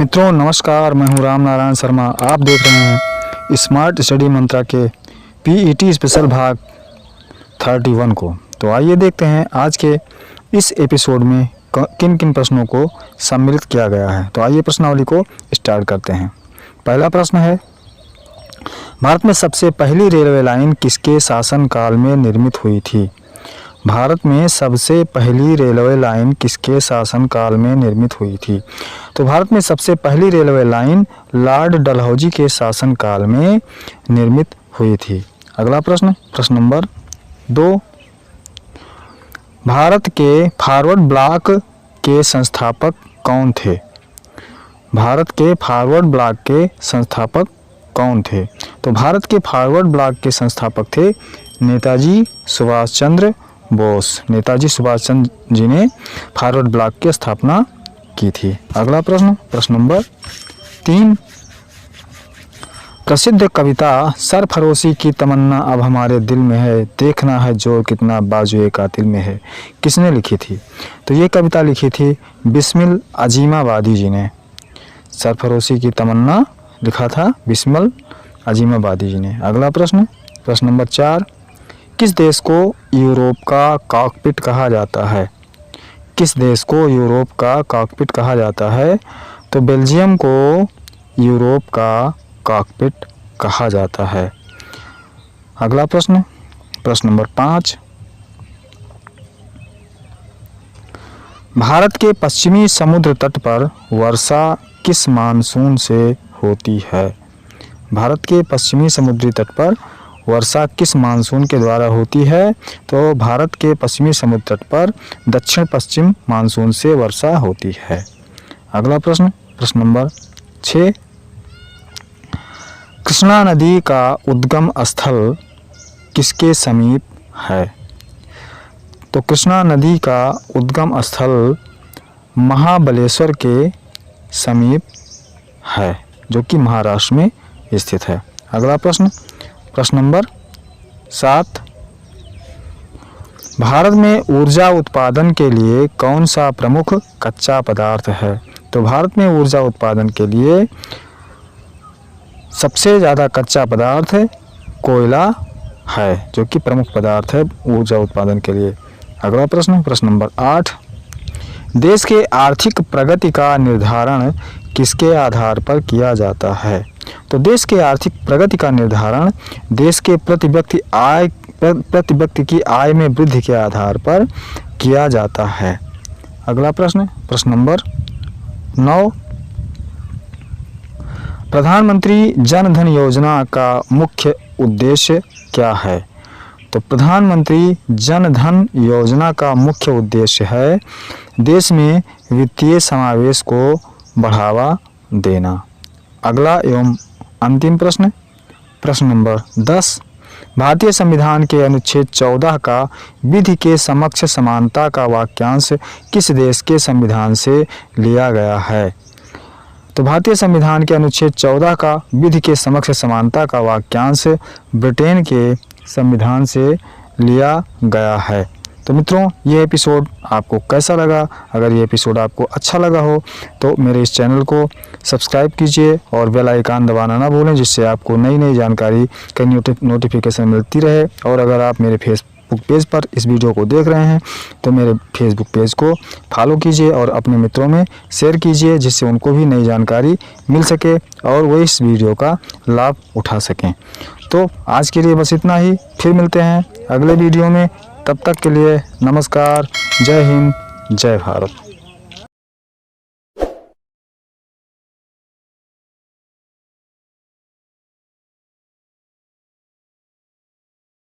मित्रों नमस्कार, मैं हूं राम नारायण शर्मा। आप देख रहे हैं स्मार्ट स्टडी मंत्रा के पीईटी स्पेशल भाग 31 को। तो आइए देखते हैं आज के इस एपिसोड में किन किन प्रश्नों को सम्मिलित किया गया है। तो आइए प्रश्नावली को स्टार्ट करते हैं। पहला प्रश्न है, भारत में सबसे पहली रेलवे लाइन किसके शासनकाल में निर्मित हुई थी? भारत में सबसे पहली रेलवे लाइन किसके शासनकाल में निर्मित हुई थी? तो भारत में सबसे पहली रेलवे लाइन लॉर्ड डलहौजी के शासनकाल में निर्मित हुई थी। अगला प्रश्न, प्रश्न नंबर 2, भारत के फॉरवर्ड ब्लॉक के संस्थापक कौन थे? भारत के फॉरवर्ड ब्लॉक के संस्थापक कौन थे? तो भारत के फॉरवर्ड ब्लॉक के संस्थापक थे नेताजी सुभाष चंद्र बोस। नेताजी सुभाष चंद्र जी ने फॉरवर्ड ब्लॉक की स्थापना की थी। अगला प्रश्न, प्रश्न नंबर 3, प्रसिद्ध कविता सरफरोशी की तमन्ना अब हमारे दिल में है, देखना है जोर कितना बाजुए कातिल में है, किसने लिखी थी? तो ये कविता लिखी थी बिस्मिल अजीमाबादी जी ने। सरफरोशी की तमन्ना लिखा था बिस्मिल अजीमाबादी जी ने। अगला प्रश्न, प्रश्न नंबर 4, किस देश को यूरोप का कॉकपिट कहा जाता है? किस देश को यूरोप का कॉकपिट कहा जाता है? तो बेल्जियम को यूरोप का कॉकपिट कहा जाता है। अगला प्रश्न, प्रश्न नंबर 5, भारत के पश्चिमी समुद्र तट पर वर्षा किस मानसून से होती है? भारत के पश्चिमी समुद्री तट पर वर्षा किस मानसून के द्वारा होती है? तो भारत के पश्चिमी समुद्र तट पर दक्षिण पश्चिम मानसून से वर्षा होती है। अगला प्रश्न, प्रश्न नंबर 6, कृष्णा नदी का उद्गम स्थल किसके समीप है? तो कृष्णा नदी का उद्गम स्थल महाबलेश्वर के समीप है, जो कि महाराष्ट्र में स्थित है। अगला प्रश्न, प्रश्न नंबर 7, भारत में ऊर्जा उत्पादन के लिए कौन सा प्रमुख कच्चा पदार्थ है? तो भारत में ऊर्जा उत्पादन के लिए सबसे ज़्यादा कच्चा पदार्थ कोयला है, जो कि प्रमुख पदार्थ है ऊर्जा उत्पादन के लिए। अगला प्रश्न, प्रश्न नंबर 8, देश के आर्थिक प्रगति का निर्धारण किसके आधार पर किया जाता है? तो देश के आर्थिक प्रगति का निर्धारण देश के प्रति व्यक्ति की आय में वृद्धि के आधार पर किया जाता है। अगला प्रश्न, प्रश्न नंबर 9, प्रधानमंत्री जन धन योजना का मुख्य उद्देश्य क्या है? तो प्रधानमंत्री जन धन योजना का मुख्य उद्देश्य है देश में वित्तीय समावेश को बढ़ावा देना। अगला एवं अंतिम प्रश्न, प्रश्न नंबर 10, भारतीय संविधान के अनुच्छेद 14 का विधि के समक्ष समानता का वाक्यांश किस देश के संविधान से लिया गया है? तो भारतीय संविधान के अनुच्छेद 14 का विधि के समक्ष समानता का वाक्यांश ब्रिटेन के संविधान से लिया गया है। तो मित्रों, ये एपिसोड आपको कैसा लगा? अगर ये एपिसोड आपको अच्छा लगा हो तो मेरे इस चैनल को सब्सक्राइब कीजिए और बेल आइकन दबाना ना भूलें, जिससे आपको नई नई जानकारी का नोटिफिकेशन मिलती रहे। और अगर आप मेरे फेसबुक पेज पर इस वीडियो को देख रहे हैं तो मेरे फेसबुक पेज को फॉलो कीजिए और अपने मित्रों में शेयर कीजिए, जिससे उनको भी नई जानकारी मिल सके और वो इस वीडियो का लाभ उठा सकें। तो आज के लिए बस इतना ही, फिर मिलते हैं अगले वीडियो में। तब तक के लिए नमस्कार, जय हिंद, जय भारत।